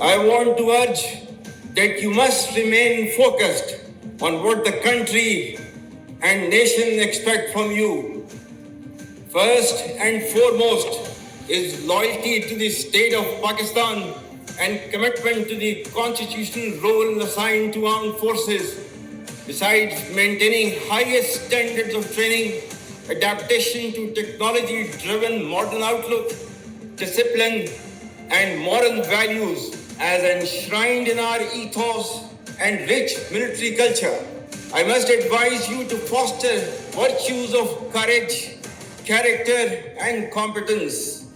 I want to urge that you must remain focused on what the country and nation expect from you. First and foremost is loyalty to the state of Pakistan and commitment to the constitutional role assigned to armed forces, besides maintaining highest standards of training, adaptation to technology-driven modern outlook, discipline, and moral values as enshrined in our ethos and rich military culture. I must advise you to foster virtues of courage, character, and competence.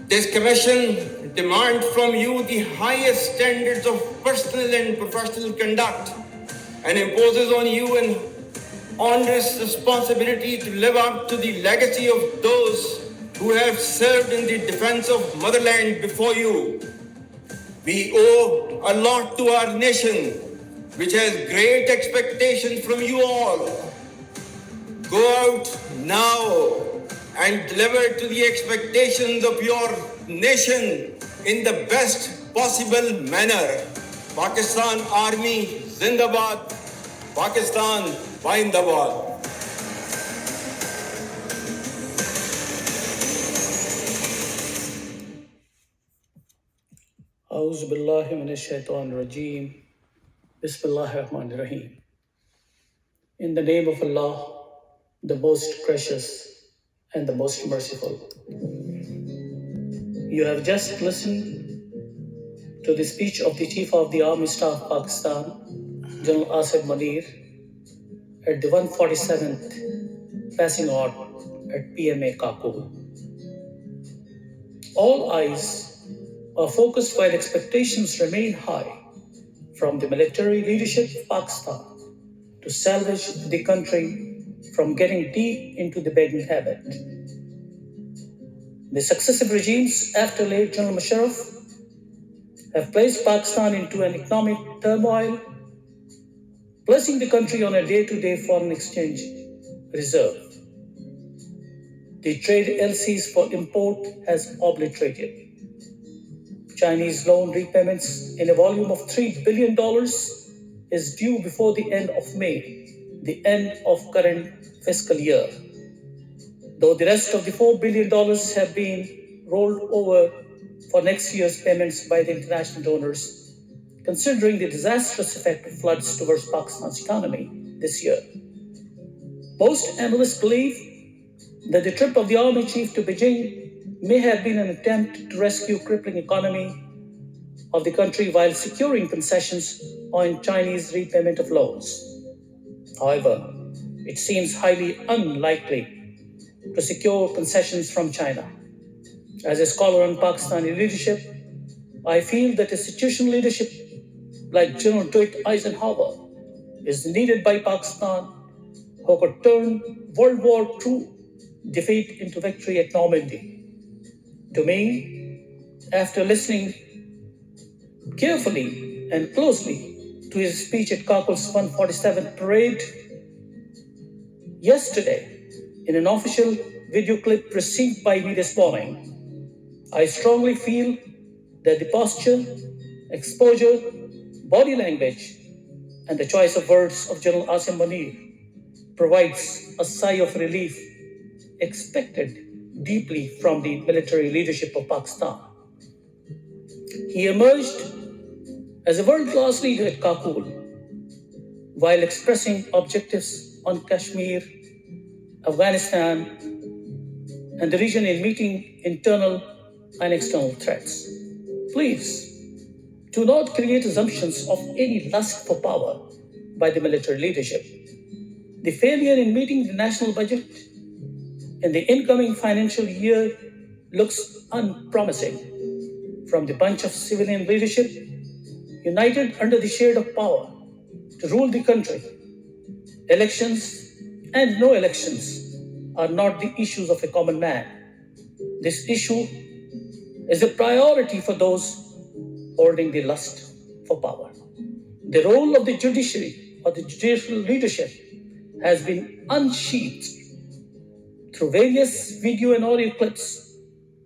This commission demands from you the highest standards of personal and professional conduct and imposes on you an onerous responsibility to live up to the legacy of those who have served in the defense of motherland before you. We owe a lot to our nation, which has great expectations from you all. Go out now and deliver to the expectations of your nation in the best possible manner. Pakistan Army Zindabad, Pakistan Zindabad. A'udhu billahi minash shaitanir rajeem. Bismillahir Rahmanir Rahim. In the name of Allah, the most gracious and the most merciful. You have just listened to the speech of the Chief of the Army Staff Pakistan, General Asim Munir, at the 147th passing out at PMA Kakul. All eyes are focused while expectations remain high from the military leadership of Pakistan to salvage the country from getting deep into the begging habit. The successive regimes after late General Musharraf have placed Pakistan into an economic turmoil, placing the country on a day-to-day foreign exchange reserve. The trade LCs for import has obliterated. Chinese loan repayments in a volume of $3 billion is due before the end of May, the end of current fiscal year. Though the rest of the $4 billion have been rolled over for next year's payments by the international donors, considering the disastrous effect of floods towards Pakistan's economy this year. Most analysts believe that the trip of the army chief to Beijing may have been an attempt to rescue crippling economy of the country while securing concessions on Chinese repayment of loans. However, it seems highly unlikely to secure concessions from China. As a scholar on Pakistani leadership, I feel that institutional leadership like General Dwight Eisenhower is needed by Pakistan, who could turn World War II defeat into victory at Normandy. To me, after listening carefully and closely to his speech at Kakul's 147th parade yesterday in an official video clip received by me this morning, I strongly feel that the posture, exposure, body language, and the choice of words of General Asim Munir provides a sigh of relief expected deeply from the military leadership of Pakistan. He emerged as a world-class leader at Kakul while expressing objectives on Kashmir, Afghanistan, and the region in meeting internal and external threats. Please, do not create assumptions of any lust for power by the military leadership. The failure in meeting the national budget in the incoming financial year looks unpromising from the bunch of civilian leadership united under the shade of power to rule the country. Elections and no elections are not the issues of a common man. This issue is a priority for those holding the lust for power. The role of the judiciary or the judicial leadership has been unsheathed through various video and audio clips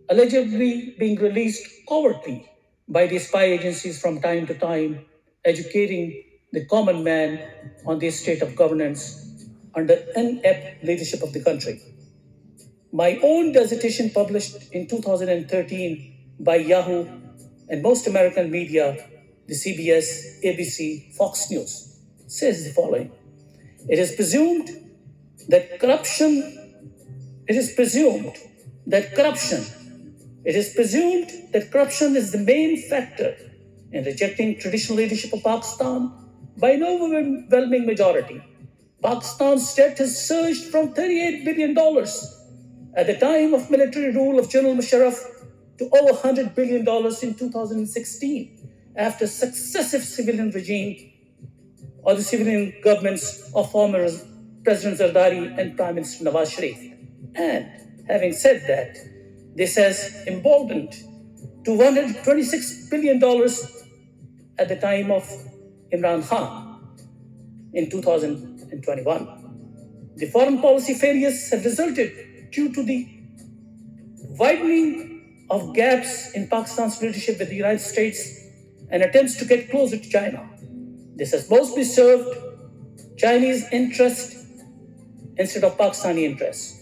allegedly being released covertly by the spy agencies from time to time, educating the common man on the state of governance under inept leadership of the country. My own dissertation, published in 2013 by Yahoo and most American media, the CBS, ABC, Fox News, says the following. It is presumed that corruption, it is presumed that corruption, it is presumed that corruption is the main factor in rejecting traditional leadership of Pakistan by an overwhelming majority. Pakistan's debt has surged from $38 billion at the time of military rule of General Musharraf to over $100 billion in 2016 after successive civilian regime or the civilian governments of former President Zardari and Prime Minister Nawaz Sharif. And having said that, this has emboldened to $126 billion at the time of Imran Khan in 2021. The foreign policy failures have resulted due to the widening of gaps in Pakistan's relationship with the United States and attempts to get closer to China. This has mostly served Chinese interest instead of Pakistani interests.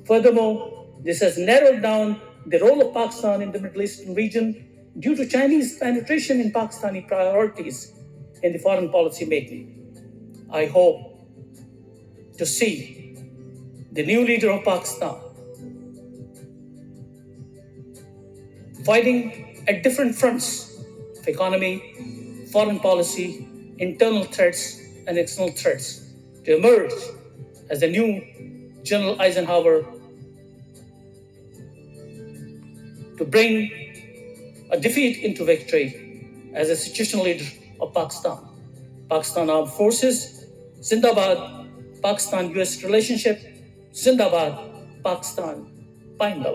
Furthermore, this has narrowed down the role of Pakistan in the Middle Eastern region due to Chinese penetration in Pakistani priorities in the foreign policy making. I hope to see the new leader of Pakistan fighting at different fronts of economy, foreign policy, internal threats, and external threats to emerge as the new General Eisenhower to bring a defeat into victory as a situational leader of Pakistan. Pakistan Armed Forces, Zindabad. Pakistan-US relationship, Zindabad. Pakistan, Paindabad.